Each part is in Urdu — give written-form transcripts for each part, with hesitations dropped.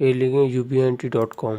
airlink.ubnt.com।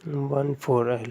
14L,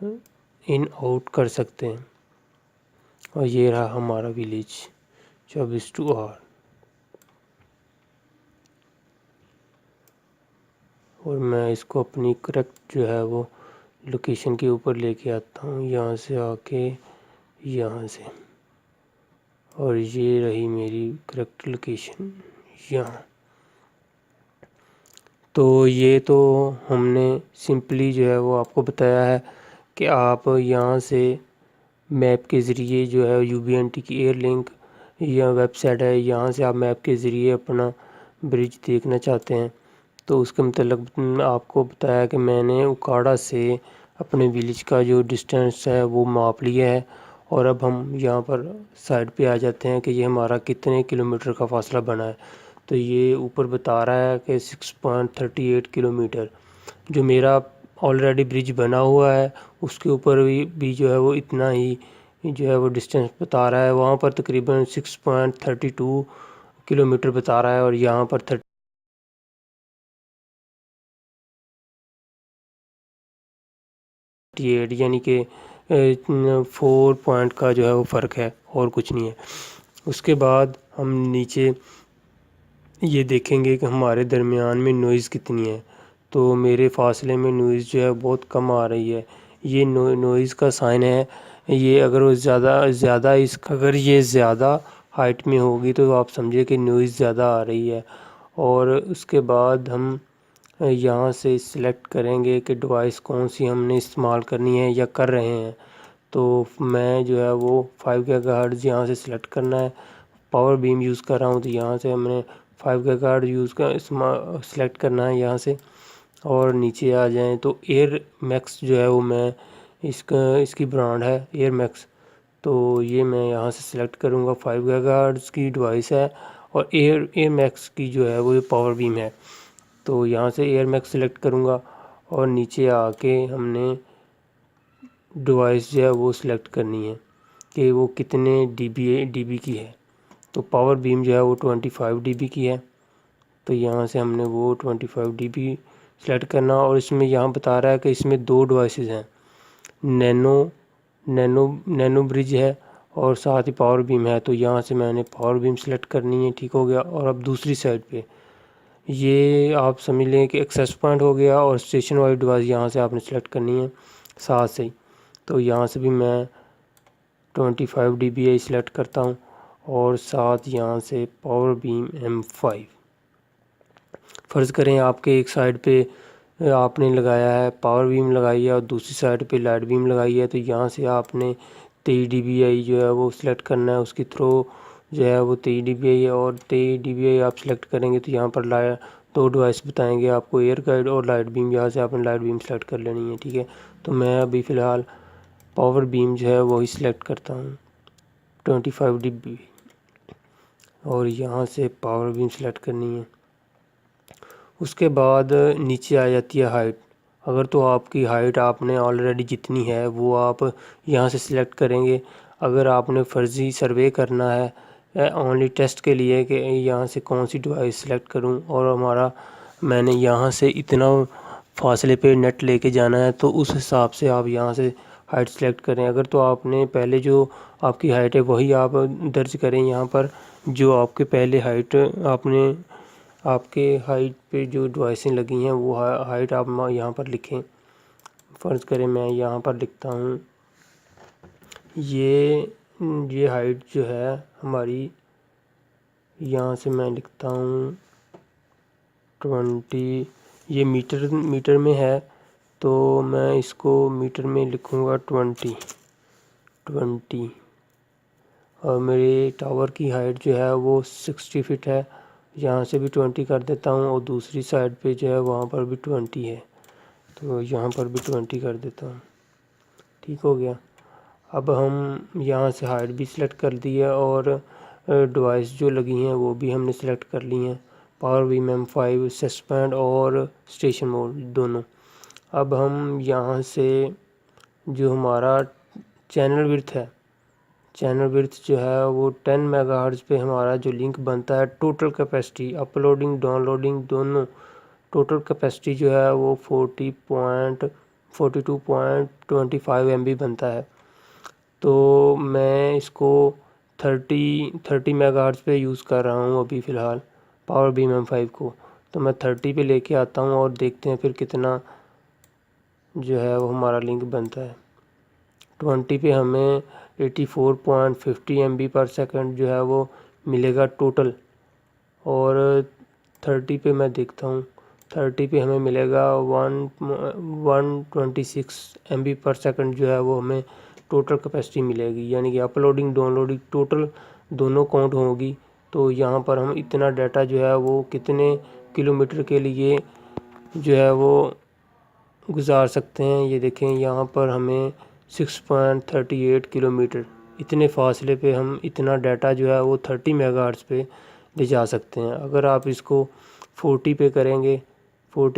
ان آؤٹ کر سکتے ہیں۔ اور یہ رہا ہمارا ولیج 24/8 اور میں اس کو اپنی کریکٹ جو ہے وہ لوکیشن کے اوپر لے کے آتا ہوں، یہاں سے آ کے یہاں سے، اور یہ رہی میری کریکٹ لوکیشن یہاں۔ تو یہ تو ہم نے سمپلی جو ہے وہ آپ کو بتایا ہے کہ آپ یہاں سے میپ کے ذریعے جو ہے UBNT کی ایئر لنک یا ویب سائٹ ہے، یہاں سے آپ میپ کے ذریعے اپنا برج دیکھنا چاہتے ہیں تو اس کے متعلق آپ کو بتایا کہ میں نے اوکاڑا سے اپنے ولیج کا جو ڈسٹینس ہے وہ ماپ لیا ہے، اور اب ہم یہاں پر سائڈ پہ آ جاتے ہیں کہ یہ ہمارا کتنے کلومیٹر کا فاصلہ بنا ہے۔ تو یہ اوپر بتا رہا ہے کہ 6.38 کلومیٹر، جو میرا آلریڈی برج بنا ہوا ہے اس کے اوپر بھی جو ہے وہ اتنا ہی جو ہے وہ ڈسٹینس بتا رہا ہے۔ وہاں پر تقریباً 6.32 کلومیٹر بتا رہا ہے، اور یہاں پر 38 یعنی کہ 4 پوائنٹ کا جو ہے وہ فرق ہے، اور کچھ نہیں ہے۔ اس کے بعد ہم نیچے یہ دیکھیں گے کہ ہمارے درمیان میں نوائز کتنی ہے۔ تو میرے فاصلے میں نوائز جو ہے بہت کم آ رہی ہے، یہ نوائز کا سائن ہے۔ یہ اگر وہ اگر یہ زیادہ ہائٹ میں ہوگی تو آپ سمجھے کہ نوائز زیادہ آ رہی ہے۔ اور اس کے بعد ہم یہاں سے سلیکٹ کریں گے کہ ڈیوائس کون سی ہم نے استعمال کرنی ہے یا کر رہے ہیں۔ تو میں جو ہے وہ 5 گیگا ہرٹز یہاں سے سلیکٹ کرنا ہے، پاور بیم یوز کر رہا ہوں تو یہاں سے ہم نے 5 گیگا ہرٹز سلیکٹ کرنا ہے یہاں سے، اور نیچے آ جائیں تو ایئر میکس جو ہے وہ میں اس کی برانڈ ہے ایئر میکس، تو یہ میں یہاں سے سلیکٹ کروں گا۔ 5 گیگا ہرٹز کی ڈیوائس ہے، اور ایئر میکس کی جو ہے وہ پاور بیم ہے، تو یہاں سے ایئر میکس سلیکٹ کروں گا، اور نیچے آ کے ہم نے ڈیوائس جو ہے وہ سلیکٹ کرنی ہے کہ وہ کتنے ڈی بی کی ہے۔ تو پاور بیم جو ہے وہ 25 ڈی بی کی ہے، تو یہاں سے ہم نے وہ 25 ڈی بی سلیکٹ کرنا، اور اس میں یہاں بتا رہا ہے کہ اس میں 2 ڈیوائسز ہیں، نینو برج ہے اور ساتھ ہی پاور بیم ہے، تو یہاں سے میں نے پاور بیم سلیکٹ کرنی ہے۔ ٹھیک ہو گیا۔ اور اب دوسری سائڈ پہ یہ آپ سمجھ لیں کہ ایکسیس پوائنٹ ہو گیا، اور اسٹیشن والی ڈیوائس یہاں سے آپ نے سلیکٹ کرنی ہے ساتھ سے ہی۔ تو یہاں سے بھی میں 25 ڈی بی سلیکٹ کرتا ہوں، اور ساتھ یہاں سے پاور بیم M5۔ فرض کریں آپ کے ایک سائڈ پہ آپ نے لگایا ہے پاور بیم لگائی ہے، اور دوسری سائڈ پہ لائٹ بیم لگائی ہے، تو یہاں سے آپ نے 23 ڈی بی آئی جو ہے وہ سلیکٹ کرنا ہے، اس کی تھرو جو ہے وہ 23 ڈی بی آئی ہے، اور 23 ڈی بی آئی آپ سلیکٹ کریں گے تو یہاں پر 2 ڈیوائس بتائیں گے آپ کو، ایئر گائیڈ اور لائٹ بیم، یہاں سے آپ نے لائٹ بیم سلیکٹ کر لینی ہے۔ ٹھیک ہے، تو میں ابھی فی الحال پاور بیم جو ہے وہی سلیکٹ کرتا ہوں 25 ڈی بی، اور یہاں سے پاور بیم سلیکٹ کرنی ہے۔ اس کے بعد نیچے آ جاتی ہے ہائٹ۔ اگر تو آپ کی ہائٹ آپ نے آلریڈی جتنی ہے وہ آپ یہاں سے سلیکٹ کریں گے۔ اگر آپ نے فرضی سروے کرنا ہے اونلی ٹیسٹ کے لیے کہ یہاں سے کون سی ڈیوائس سلیکٹ کروں، اور میں نے یہاں سے اتنا فاصلے پہ نیٹ لے کے جانا ہے، تو اس حساب سے آپ یہاں سے ہائٹ سلیکٹ کریں۔ اگر تو آپ نے پہلے جو آپ کی ہائٹ ہے وہی آپ درج کریں یہاں پر، جو آپ کے پہلے ہائٹ آپ کے ہائٹ پہ جو ڈیوائسیں لگی ہیں وہ ہائٹ آپ یہاں پر لکھیں۔ فرض کریں میں یہاں پر لکھتا ہوں یہ ہائٹ جو ہے ہماری، یہاں سے میں لکھتا ہوں 20، یہ میٹر میں ہے تو میں اس کو میٹر میں لکھوں گا 20، اور میرے ٹاور کی ہائٹ جو ہے وہ 60 فٹ ہے، یہاں سے بھی 20 کر دیتا ہوں، اور دوسری سائڈ پہ جو ہے وہاں پر بھی 20 ہے، تو یہاں پر بھی 20 کر دیتا ہوں۔ ٹھیک ہو گیا۔ اب ہم یہاں سے ہائٹ بھی سلیکٹ کر دی ہے، اور ڈیوائس جو لگی ہیں وہ بھی ہم نے سلیکٹ کر لی ہیں، پاور بیم M5 سسپینڈ اور اسٹیشن موڈ دونوں۔ اب ہم یہاں سے جو ہمارا چینل ورتھ ہے، چینل ورتھ جو ہے وہ 10 میگا ہرٹز پہ ہمارا جو لنک بنتا ہے، total capacity uploading down loading دونوں، ٹوٹل کیپیسٹی جو ہے وہ 40.1 42.25 MB بنتا ہے۔ تو میں اس کو 30 میگا ہرٹز پہ یوز کر رہا ہوں ابھی فی الحال پاور بیم M5 کو۔ تو میں 30 پہ لے کے آتا ہوں اور دیکھتے ہیں پھر کتنا جو ہے وہ ہمارا لنک بنتا ہے۔ 20 پہ ہمیں 84.50 MB پر سیکنڈ جو ہے وہ ملے گا ٹوٹل، اور 30 پہ میں دیکھتا ہوں 30 پہ ہمیں ملے گا 126 MB پر سیکنڈ جو ہے وہ ہمیں ٹوٹل کیپیسٹی ملے گی، یعنی کہ اپلوڈنگ ڈاؤن لوڈنگ ٹوٹل دونوں کاؤنٹ ہوگی۔ تو یہاں پر ہم اتنا ڈیٹا جو ہے وہ کتنے کلومیٹر کے لیے جو ہے وہ گزار سکتے ہیں۔ یہ دیکھیں یہاں پر ہمیں 6.38 کلومیٹر اتنے فاصلے پہ ہم اتنا ڈیٹا جو ہے وہ 30 میگا ہرٹز پہ لے جا سکتے ہیں۔ اگر آپ اس کو 40 پہ کریں گے تو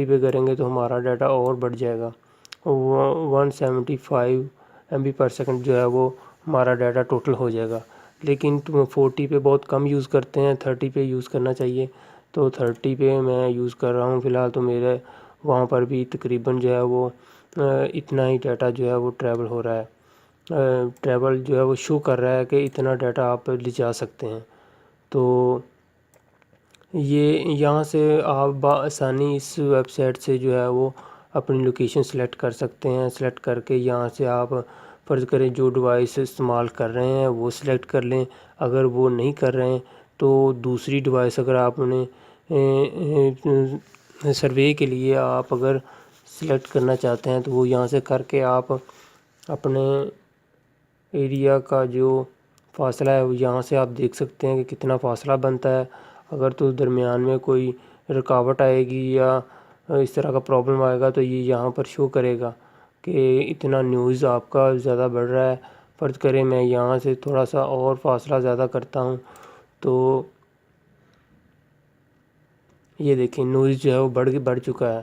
ہمارا ڈیٹا اور بڑھ جائے گا، 175 MB پر سیکنڈ جو ہے وہ ہمارا ڈیٹا ٹوٹل ہو جائے گا۔ لیکن 40 پہ بہت کم یوز کرتے ہیں، 30 پہ یوز کرنا چاہیے۔ تو 30 پہ میں یوز کر رہا ہوں فی الحال، تو میرے وہاں پر بھی تقریباً جو ہے وہ اتنا ہی ڈیٹا جو ہے وہ ٹریول ہو رہا ہے، ٹریول جو ہے وہ شو کر رہا ہے کہ اتنا ڈیٹا آپ لے جا سکتے ہیں۔ تو یہ یہاں سے آپ بآسانی اس ویب سائٹ سے جو ہے وہ اپنی لوکیشن سلیکٹ کر سکتے ہیں۔ سلیکٹ کر کے یہاں سے آپ فرض کریں جو ڈیوائس استعمال کر رہے ہیں وہ سلیکٹ کر لیں، اگر وہ نہیں کر رہے ہیں تو دوسری ڈیوائس اگر آپ نے سروے کے لیے آپ اگر سلیکٹ کرنا چاہتے ہیں تو وہ یہاں سے کر کے آپ اپنے ایریا کا جو فاصلہ ہے وہ یہاں سے آپ دیکھ سکتے ہیں کہ کتنا فاصلہ بنتا ہے۔ اگر تو درمیان میں کوئی رکاوٹ آئے گی یا اس طرح کا پرابلم آئے گا تو یہ یہاں پر شو کرے گا کہ اتنا نیوز آپ کا زیادہ بڑھ رہا ہے۔ فرض کریں میں یہاں سے تھوڑا سا اور فاصلہ زیادہ کرتا ہوں تو یہ دیکھیں نوائز جو ہے وہ بڑھ چکا ہے،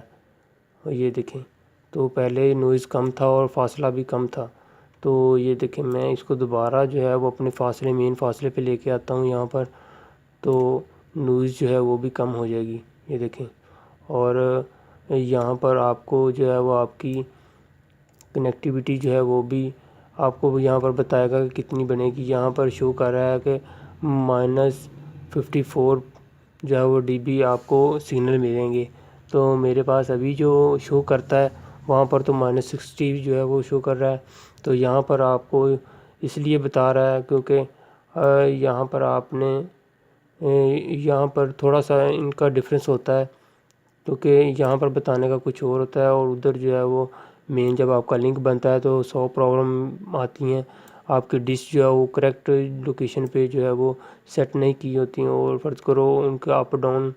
اور یہ دیکھیں تو پہلے نوائز کم تھا اور فاصلہ بھی کم تھا۔ تو یہ دیکھیں میں اس کو دوبارہ جو ہے وہ اپنے مین فاصلے پہ لے کے آتا ہوں یہاں پر، تو نوائز جو ہے وہ بھی کم ہو جائے گی، یہ دیکھیں۔ اور یہاں پر آپ کو جو ہے وہ آپ کی کنیکٹیویٹی جو ہے وہ بھی آپ کو یہاں پر بتائے گا کہ کتنی بنے گی۔ یہاں پر شو کر رہا ہے کہ -54 جو ہے وہ DB آپ کو سگنل ملیں گے۔ تو میرے پاس ابھی جو شو کرتا ہے وہاں پر تو -60 جو ہے وہ شو کر رہا ہے۔ تو یہاں پر آپ کو اس لیے بتا رہا ہے کیونکہ یہاں پر آپ نے یہاں پر تھوڑا سا ان کا ڈفرینس ہوتا ہے، کیونکہ یہاں پر بتانے کا کچھ اور ہوتا ہے اور ادھر جو ہے وہ مین جب آپ کا لنک بنتا ہے تو 100 پرابلم آتی ہیں، آپ کی ڈش جو ہے وہ کریکٹ لوکیشن پہ جو ہے وہ سیٹ نہیں کی ہوتی ہیں، اور فرض کرو ان کا اپ ڈاؤن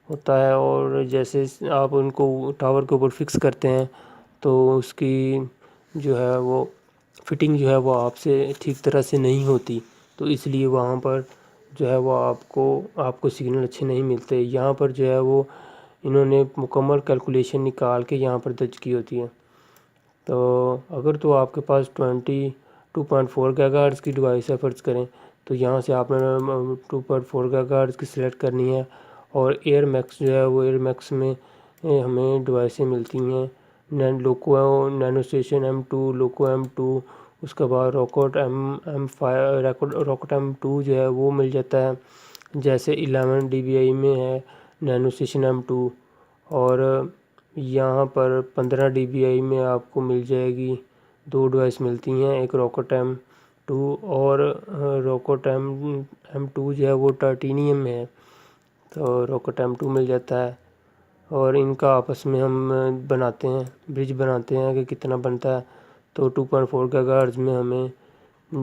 ہوتا ہے، اور جیسے آپ ان کو ٹاور کے اوپر فکس کرتے ہیں تو اس کی جو ہے وہ فٹنگ جو ہے وہ آپ سے ٹھیک طرح سے نہیں ہوتی، تو اس لیے وہاں پر جو ہے وہ آپ کو سگنل اچھے نہیں ملتے۔ یہاں پر جو ہے وہ انہوں نے مکمل کیلکولیشن نکال کے یہاں پر درج کی ہوتی ہے۔ تو اگر تو آپ کے پاس 22.4 گیگا ہرٹز کی ڈیوائس ہے فرض کریں، تو یہاں سے آپ نے 2.4 گیگا ہرٹز کی سلیکٹ کرنی ہے، اور ایئر میکس جو ہے وہ ایئر میکس میں ہمیں ڈیوائسیں ملتی ہیں، لوکو نینو اسٹیشن M2، لوکو M2، اس کے بعد راکٹ M2 جو ہے وہ مل جاتا ہے، جیسے 11 dBi میں ہے نینو اسٹیشن M2، اور یہاں پر 15 dBi میں آپ کو مل جائے گی، دو ڈیوائس ملتی ہیں، ایک راکٹ M2 اور راکٹ M2 جو ہے وہ ٹائٹینیم میں ہے، تو راکٹ M2 مل جاتا ہے، اور ان کا آپس میں ہم برج بناتے ہیں کہ کتنا بنتا ہے۔ تو 2.4 گیگا ہرٹز میں ہمیں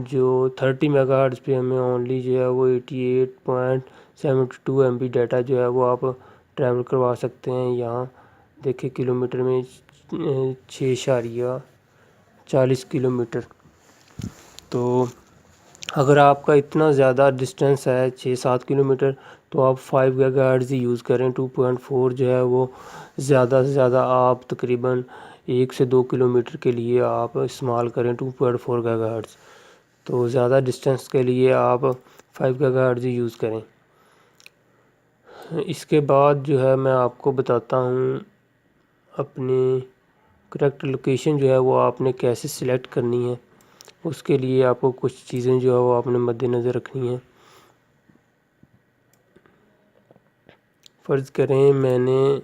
جو 30 میگا ہرٹز پہ ہمیں اونلی جو ہے وہ 88.72 MB ڈیٹا جو ہے وہ آپ ٹریول کروا سکتے ہیں۔ یہاں دیکھیں کلومیٹر میں 6.40 کلومیٹر۔ تو اگر آپ کا اتنا زیادہ ڈسٹینس ہے 6-7 کلومیٹر تو آپ 5 گیگا ہرٹز ہی یوز کریں۔ 2.4 جو ہے وہ زیادہ سے زیادہ آپ تقریباً 1 سے 2 کلومیٹر کے لیے آپ استعمال کریں 2.4 گیگا ہرٹز، تو زیادہ ڈسٹینس کے لیے آپ 5 گیگا ہرٹز ہی یوز کریں۔ اس کے بعد جو ہے میں آپ کو بتاتا ہوں اپنی کریکٹ لوکیشن جو ہے وہ آپ نے کیسے سلیکٹ کرنی ہے، اس کے لیے آپ کو کچھ چیزیں جو ہے وہ آپ نے مد نظر رکھنی ہیں۔ فرض کریں میں نے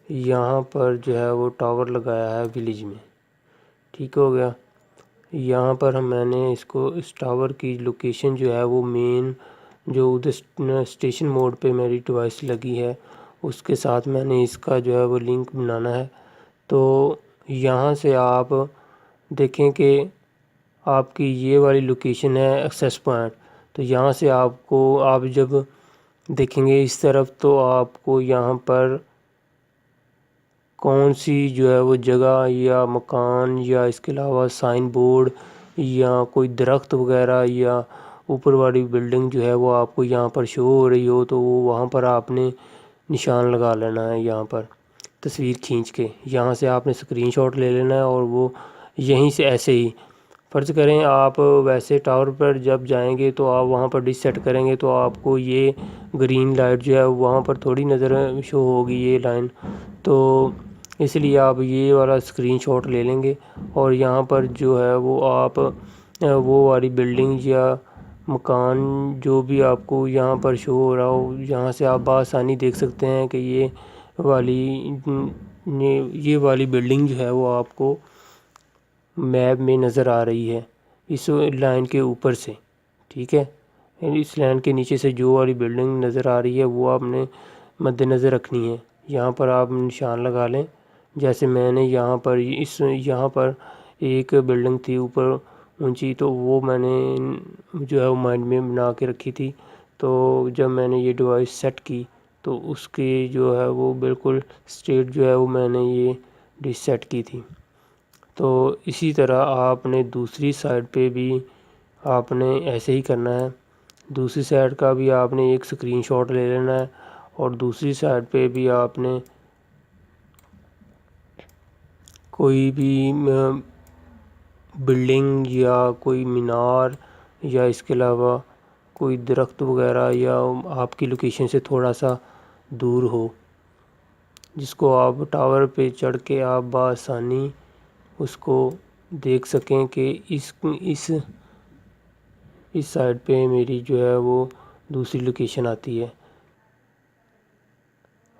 یہاں پر جو ہے وہ ٹاور لگایا ہے ولیج میں، ٹھیک ہو گیا۔ یہاں پر میں نے اس ٹاور کی لوکیشن جو ہے وہ مین جو ادھر اسٹیشن موڈ پہ میری ڈیوائس لگی ہے اس کے ساتھ میں نے اس کا جو ہے وہ لنک بنانا ہے۔ تو یہاں سے آپ دیکھیں کہ آپ کی یہ والی لوکیشن ہے ایکسیس پوائنٹ، تو یہاں سے آپ جب دیکھیں گے اس طرف تو آپ کو یہاں پر کون سی جو ہے وہ جگہ یا مکان یا اس کے علاوہ سائن بورڈ یا کوئی درخت وغیرہ یا اوپر والی بلڈنگ جو ہے وہ آپ کو یہاں پر شو ہو رہی ہو، تو وہاں پر آپ نے نشان لگا لینا ہے۔ یہاں پر تصویر کھینچ کے یہاں سے آپ نے اسکرین شاٹ لے لینا ہے، اور وہ یہیں سے ایسے ہی فرض کریں آپ ویسے ٹاور پر جب جائیں گے تو آپ وہاں پر ڈش سیٹ کریں گے تو آپ کو یہ گرین لائٹ جو ہے وہاں پر تھوڑی نظر شو ہوگی یہ لائن، تو اس لیے آپ یہ والا اسکرین شاٹ لے لیں گے، اور یہاں پر جو ہے وہ آپ وہ والی بلڈنگ یا مکان جو بھی آپ کو یہاں پر شو ہو رہا ہو یہاں سے آپ بآسانی دیکھ سکتے ہیں کہ یہ والی بلڈنگ جو ہے وہ آپ کو میپ میں نظر آ رہی ہے اس لائن کے اوپر سے، ٹھیک ہے۔ اس لائن کے نیچے سے جو والی بلڈنگ نظر آ رہی ہے وہ آپ نے مد نظر رکھنی ہے۔ یہاں پر آپ نشان لگا لیں، جیسے میں نے یہاں پر ایک بلڈنگ تھی اوپر اونچی، تو وہ میں نے جو ہے وہ مائنڈ میں بنا کے رکھی تھی، تو جب میں نے یہ ڈیوائس سیٹ کی تو اس کے جو ہے وہ بالکل اسٹریٹ جو ہے وہ میں نے یہ ڈش سیٹ کی تھی۔ تو اسی طرح آپ نے دوسری سائڈ پہ بھی آپ نے ایسے ہی کرنا ہے، دوسری سائڈ کا بھی آپ نے ایک اسکرین شاٹ لے لینا ہے، اور دوسری سائڈ پہ بھی آپ نے کوئی بھی بلڈنگ یا کوئی مینار یا اس کے علاوہ کوئی درخت وغیرہ یا آپ کی لوکیشن سے تھوڑا سا دور ہو، جس کو آپ ٹاور پہ چڑھ کے آپ بآسانی اس کو دیکھ سکیں کہ اس سائڈ پہ میری جو ہے وہ دوسری لوکیشن آتی ہے،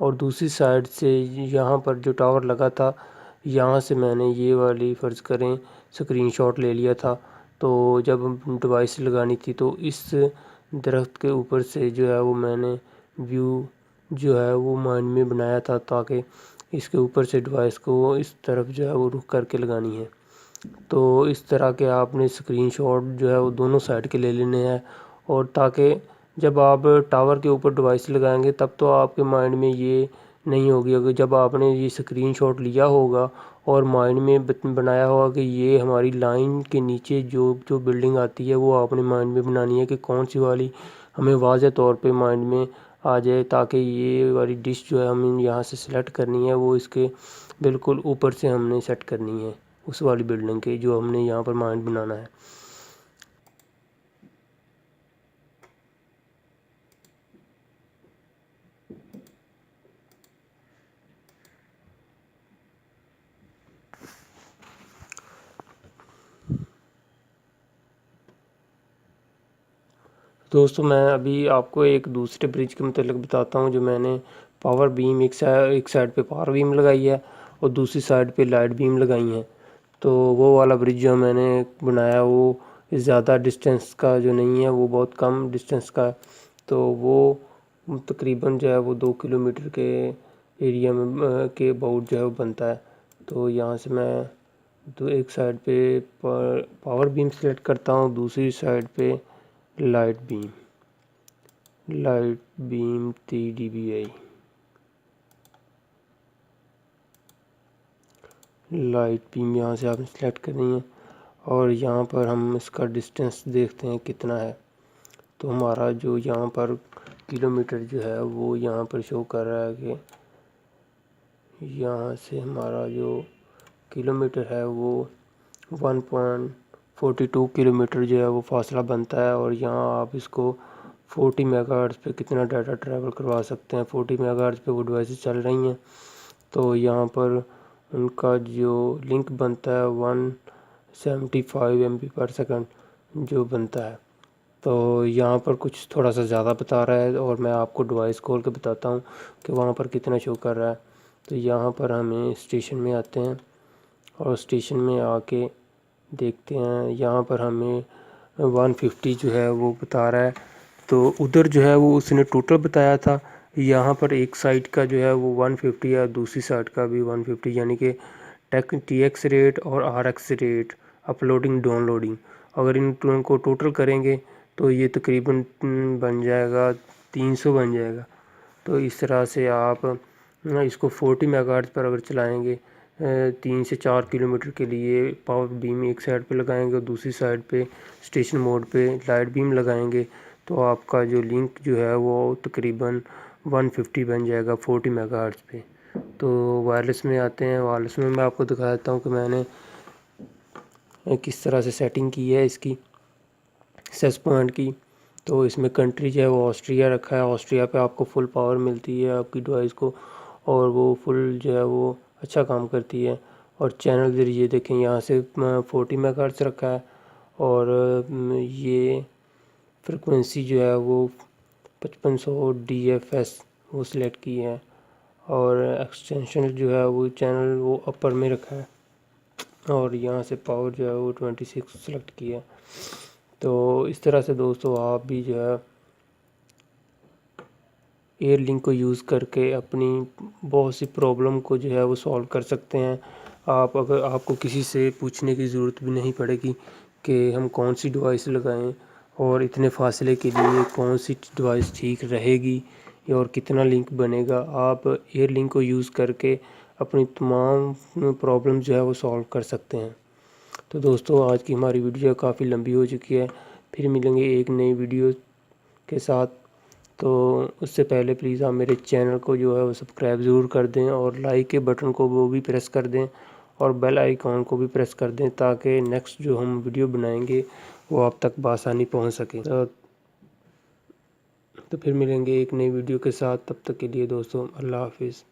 اور دوسری سائڈ سے یہاں پر جو ٹاور لگا تھا یہاں سے میں نے یہ والی فرض کریں اسکرین شاٹ لے لیا تھا، تو جب ڈیوائس لگانی تھی تو اس درخت کے اوپر سے جو ہے وہ میں نے ویو جو ہے وہ مائنڈ میں بنایا تھا تاکہ اس کے اوپر سے ڈیوائس کو اس طرف جو ہے وہ رخ کر کے لگانی ہے۔ تو اس طرح کے آپ نے اسکرین شاٹ جو ہے وہ دونوں سائڈ کے لے لینے ہیں، اور تاکہ جب آپ ٹاور کے اوپر ڈیوائس لگائیں گے تب تو آپ کے مائنڈ میں یہ نہیں ہوگی، اگر جب آپ نے یہ اسکرین شاٹ لیا ہوگا اور مائنڈ میں بنایا ہوگا کہ یہ ہماری لائن کے نیچے جو بلڈنگ آتی ہے وہ آپ نے مائنڈ میں بنانی ہے کہ کون سی والی ہمیں واضح طور پہ مائنڈ میں آ جائے، تاکہ یہ والی ڈش جو ہے ہمیں یہاں سے سلیکٹ کرنی ہے وہ اس کے بالکل اوپر سے ہم نے سیٹ کرنی ہے اس والی بلڈنگ کے جو ہم نے یہاں پر مائنڈ بنانا ہے۔ دوستو میں ابھی آپ کو ایک دوسرے برج کے متعلق بتاتا ہوں جو میں نے پاور بیم ایک سائڈ پہ پاور بیم لگائی ہے اور دوسری سائڈ پہ لائٹ بیم لگائی ہیں، تو وہ والا برج جو میں نے بنایا وہ زیادہ ڈسٹینس کا جو نہیں ہے، وہ بہت کم ڈسٹینس کا ہے، تو وہ تقریباً جو ہے وہ 2 کلومیٹر کے ایریا میں کے اباؤٹ جو ہے وہ بنتا ہے۔ تو یہاں سے میں ایک سائڈ پہ پاور بیم سلیکٹ کرتا ہوں، دوسری سائڈ پہ light beam 3 dBi light beam یہاں سے آپ نے سلیکٹ کرنی ہے، اور یہاں پر ہم اس کا ڈسٹینس دیکھتے ہیں کتنا ہے، تو ہمارا جو یہاں پر کلومیٹر جو ہے وہ یہاں پر شو کر رہا ہے کہ یہاں سے ہمارا جو کلومیٹر ہے وہ 1.42 کلومیٹر جو ہے وہ فاصلہ بنتا ہے، اور یہاں آپ اس کو 40 میگا ہرٹز پہ کتنا ڈیٹا ٹریول کروا سکتے ہیں، 40 میگا ہرٹز پہ وہ ڈیوائسز چل رہی ہیں، تو یہاں پر ان کا جو لنک بنتا ہے 175 MB/s جو بنتا ہے۔ تو یہاں پر کچھ تھوڑا سا زیادہ بتا رہا ہے، اور میں آپ کو ڈیوائس کھول کے بتاتا ہوں کہ وہاں پر کتنا شو کر رہا ہے۔ تو یہاں پر ہمیں اسٹیشن میں آتے ہیں، اور اسٹیشن میں آ کے دیکھتے ہیں، یہاں پر ہمیں 150 جو ہے وہ بتا رہا ہے۔ تو ادھر جو ہے وہ اس نے ٹوٹل بتایا تھا، یہاں پر ایک سائٹ کا جو ہے وہ 150 ہے، دوسری سائٹ کا بھی 150، یعنی کہ TX ریٹ اور RX rate, uploading down loading, اگر ان کو ٹوٹل کریں گے تو یہ تقریباً بن جائے گا 300 بن جائے گا۔ تو اس طرح سے آپ اس کو 40 میگا ہرٹز پر اگر چلائیں گے 3 سے 4 کلومیٹر کے لیے، پاور بیم ایک سائڈ پہ لگائیں گے اور دوسری سائڈ پہ اسٹیشن موڈ پہ لائٹ بیم لگائیں گے، تو آپ کا جو لنک جو ہے وہ تقریباً 150 بن جائے گا 40 میگا ہرٹز پہ۔ تو وائرلیس میں آتے ہیں، وائرلیس میں میں آپ کو دکھا دیتا ہوں کہ میں نے کس طرح سے سیٹنگ کی ہے اس کی سیس پوائنٹ کی۔ تو اس میں کنٹری جو ہے وہ آسٹریا رکھا ہے، آسٹریا پہ آپ کو فل پاور ملتی ہے آپ کی ڈیوائس کو، اور وہ فل جو ہے وہ اچھا کام کرتی ہے۔ اور چینل ذریعے دیکھیں یہاں سے 40 میگا ہرٹز رکھا ہے، اور یہ فریکوینسی جو ہے وہ 5500 DFS وہ سلیکٹ کی ہے، اور ایکسٹینشن جو ہے وہ چینل وہ اپر میں رکھا ہے، اور یہاں سے پاور جو ہے وہ 26 سلیکٹ کی ہے۔ تو اس طرح سے دوستو آپ بھی جو ہے ایئر لنک کو یوز کر کے اپنی بہت سی پرابلم کو جو ہے وہ سولو کر سکتے ہیں۔ اگر آپ کو کسی سے پوچھنے کی ضرورت بھی نہیں پڑے گی کہ ہم کون سی ڈیوائس لگائیں، اور اتنے فاصلے کے لیے کون سی ڈیوائس ٹھیک رہے گی، اور کتنا لنک بنے گا۔ آپ ایئر لنک کو یوز کر کے اپنی تمام پرابلم جو ہے وہ سولو کر سکتے ہیں۔ تو دوستو آج کی ہماری ویڈیو کافی لمبی ہو چکی ہے، پھر ملیں گے ایک نئی ویڈیو کے ساتھ۔ تو اس سے پہلے پلیز آپ میرے چینل کو جو ہے وہ سبسکرائب ضرور کر دیں، اور لائک کے بٹن کو وہ بھی پریس کر دیں، اور بیل آئیکن کو بھی پریس کر دیں، تاکہ نیکسٹ جو ہم ویڈیو بنائیں گے وہ آپ تک بآسانی پہنچ سکے۔ تو پھر ملیں گے ایک نئی ویڈیو کے ساتھ، تب تک کے لیے دوستو اللہ حافظ۔